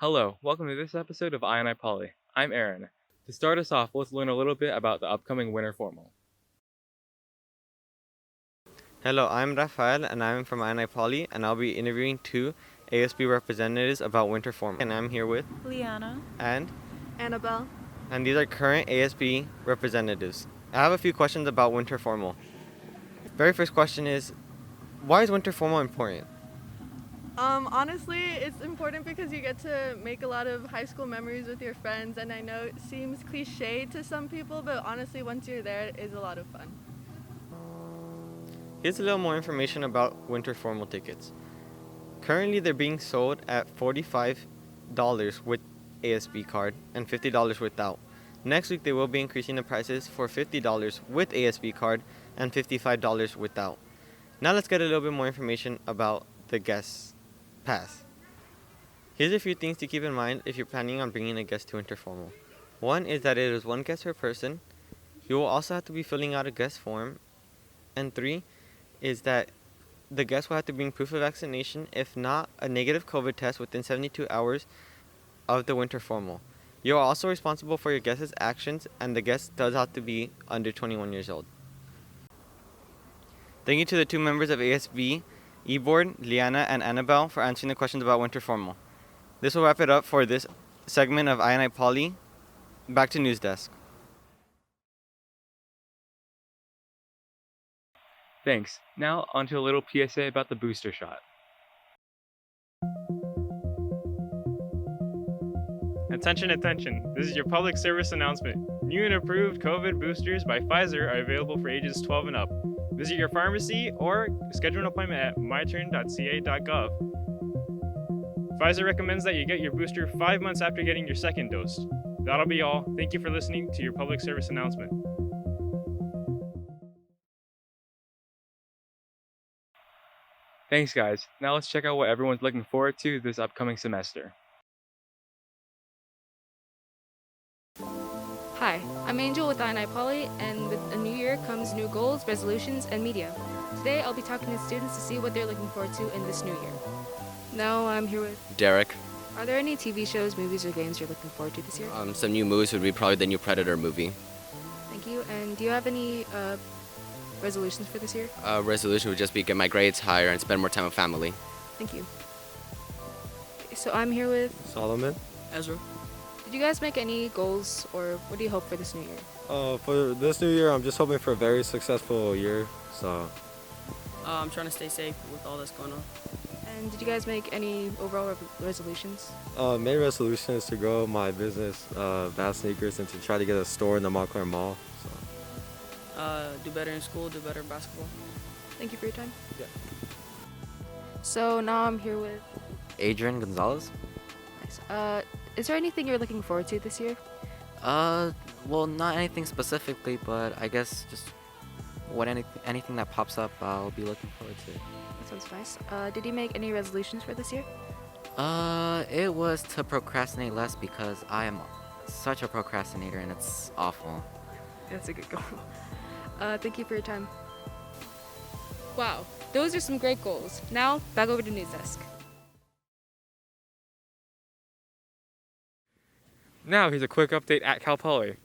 Hello, welcome to this episode of IPoly. I'm Aaron. To start us off, let's learn a little bit about the upcoming winter formal. Hello, I'm Rafael and I'm from IPoly and I'll be interviewing two ASB representatives about winter formal. And I'm here with Liana. and Annabelle. and these are current ASB representatives. I have a few questions about winter formal. Very first question is, why is winter formal important? Honestly, it's important because you get to make a lot of high school memories with your friends, and I know it seems cliche to some people, but honestly, once you're there, it is a lot of fun. Here's a little more information about winter formal tickets. Currently, they're being sold at $45 with ASB card and $50 without. Next week, they will be increasing the prices for $50 with ASB card and $55 without. Now let's get a little bit more information about the guest pass. Here's a few things to keep in mind if you're planning on bringing a guest to winter formal. One is that it is one guest per person. You will also have to be filling out a guest form. And three is that the guest will have to bring proof of vaccination, if not a negative COVID test within 72 hours of the winter formal. You are also responsible for your guest's actions, and the guest does have to be under 21 years old. Thank you to the two members of ASB E-Board, Liana and Annabelle, for answering the questions about winter formal. This will wrap it up for this segment of IPoly. Back to News Desk. Thanks. Now, onto a little PSA about the booster shot. Attention, attention. This is your public service announcement. New and approved COVID boosters by Pfizer are available for ages 12 and up. Visit your pharmacy or schedule an appointment at myturn.ca.gov. Pfizer recommends that you get your booster 5 months after getting your second dose. That'll be all. Thank you for listening to your public service announcement. Thanks, guys. Now let's check out what everyone's looking forward to this upcoming semester. Hi, I'm Angel with IPoly, and with a new year comes new goals, resolutions, and media. Today, I'll be talking to students to see what they're looking forward to in this new year. Now, I'm here with Derek. Are there any TV shows, movies, or games you're looking forward to this year? Some new movies would be probably the new Predator movie. Thank you. And do you have any resolutions for this year? Resolution would just be get my grades higher and spend more time with family. Thank you. So I'm here with Solomon. Ezra. Did you guys make any goals, or what do you hope for this new year? For this new year, I'm just hoping for a very successful year. So, I'm trying to stay safe with all that's going on. And did you guys make any overall resolutions? main resolution is to grow my business, Bass Sneakers, and to try to get a store in the Montclair Mall. So. Do better in school, do better in basketball. Thank you for your time. Yeah. So now I'm here with Adrian Gonzalez. Nice. Is there anything you're looking forward to this year? Well, not anything specifically, but I guess just anything that pops up, I'll be looking forward to. That sounds nice. Did you make any resolutions for this year? It was to procrastinate less because I am such a procrastinator and it's awful. That's a good goal. Thank you for your time. Wow, those are some great goals. Now, back over to News Desk. Now, here's a quick update at Cal Poly.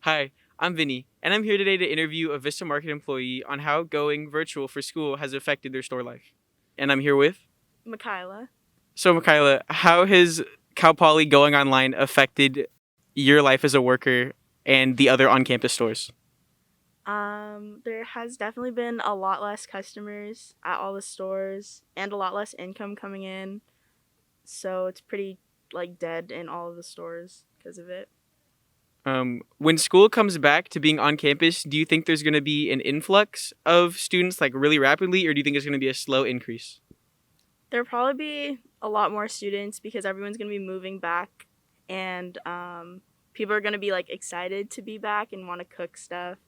Hi, I'm Vinny, and I'm here today to interview a Vista Market employee on how going virtual for school has affected their store life. And I'm here with Michaela. So, Michaela, how has Cal Poly going online affected your life as a worker and the other on-campus stores? There has definitely been a lot less customers at all the stores and a lot less income coming in. So it's pretty dead in all of the stores because of it. When school comes back to being on campus, do you think there's going to be an influx of students really rapidly, or do you think it's going to be a slow increase? There'll probably be a lot more students because everyone's going to be moving back, and people are going to be excited to be back and want to cook stuff.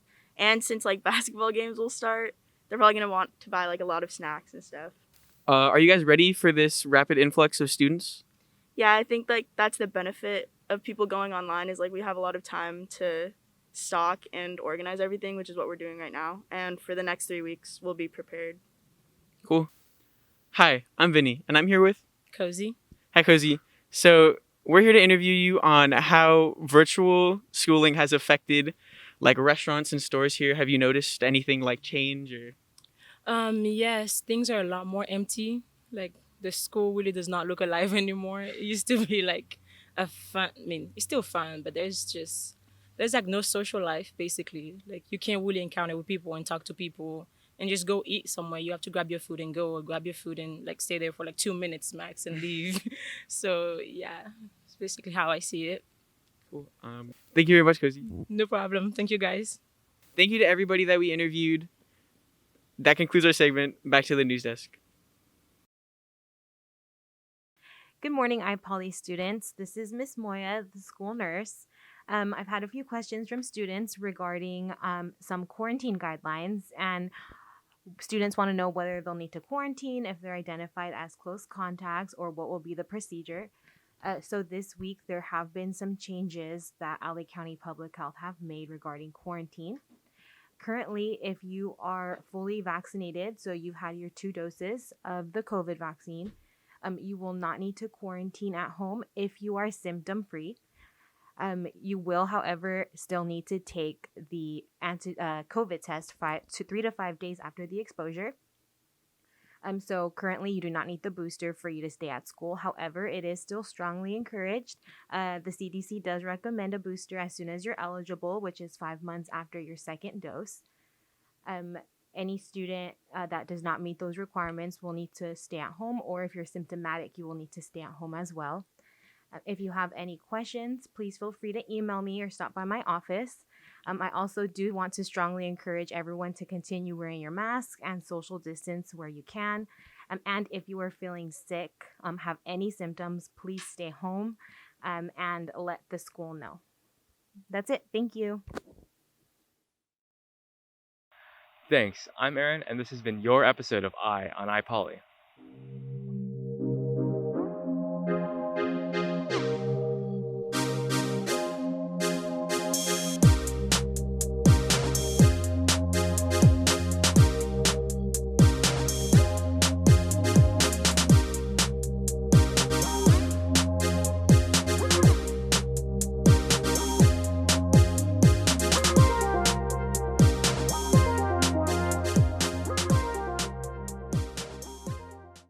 And since basketball games will start, they're probably going to want to buy a lot of snacks and stuff. Are you guys ready for this rapid influx of students? Yeah, I think that's the benefit of people going online is we have a lot of time to stock and organize everything, which is what we're doing right now. And for the next 3 weeks, we'll be prepared. Cool. Hi, I'm Vinny, and I'm here with. Cozy. Hi, Cozy. So we're here to interview you on how virtual schooling has affected, like restaurants and stores here. Have you noticed anything like change or? Yes, things are a lot more empty. Like the school really does not look alive anymore. It used to be like a fun. I mean, it's still fun, but there's like no social life basically. Like you can't really encounter with people and talk to people and just go eat somewhere. You have to grab your food and go, or grab your food and like stay there for like 2 minutes max and leave. So yeah, it's basically how I see it. Cool. Thank you very much, Cozy. No problem. Thank you guys. Thank you to everybody that we interviewed. That concludes our segment. Back to the news desk. Good morning, IPoly students. This is Miss Moya, the school nurse. I've had a few questions from students regarding some quarantine guidelines, and students want to know whether they'll need to quarantine if they're identified as close contacts or what will be the procedure. So this week, there have been some changes that LA County Public Health have made regarding quarantine. Currently, if you are fully vaccinated, so you've had your 2 doses of the COVID vaccine, you will not need to quarantine at home if you are symptom free. You will, however, still need to take the COVID test 3 to 5 days after the exposure. So currently, you do not need the booster for you to stay at school. However, it is still strongly encouraged. The CDC does recommend a booster as soon as you're eligible, which is 5 months after your second dose. Any student that does not meet those requirements will need to stay at home, or if you're symptomatic, you will need to stay at home as well. If you have any questions, please feel free to email me or stop by my office. I also do want to strongly encourage everyone to continue wearing your mask and social distance where you can. And if you are feeling sick, have any symptoms, please stay home and let the school know. That's it. Thank you. Thanks. I'm Aaron, and this has been your episode of I on iPoly.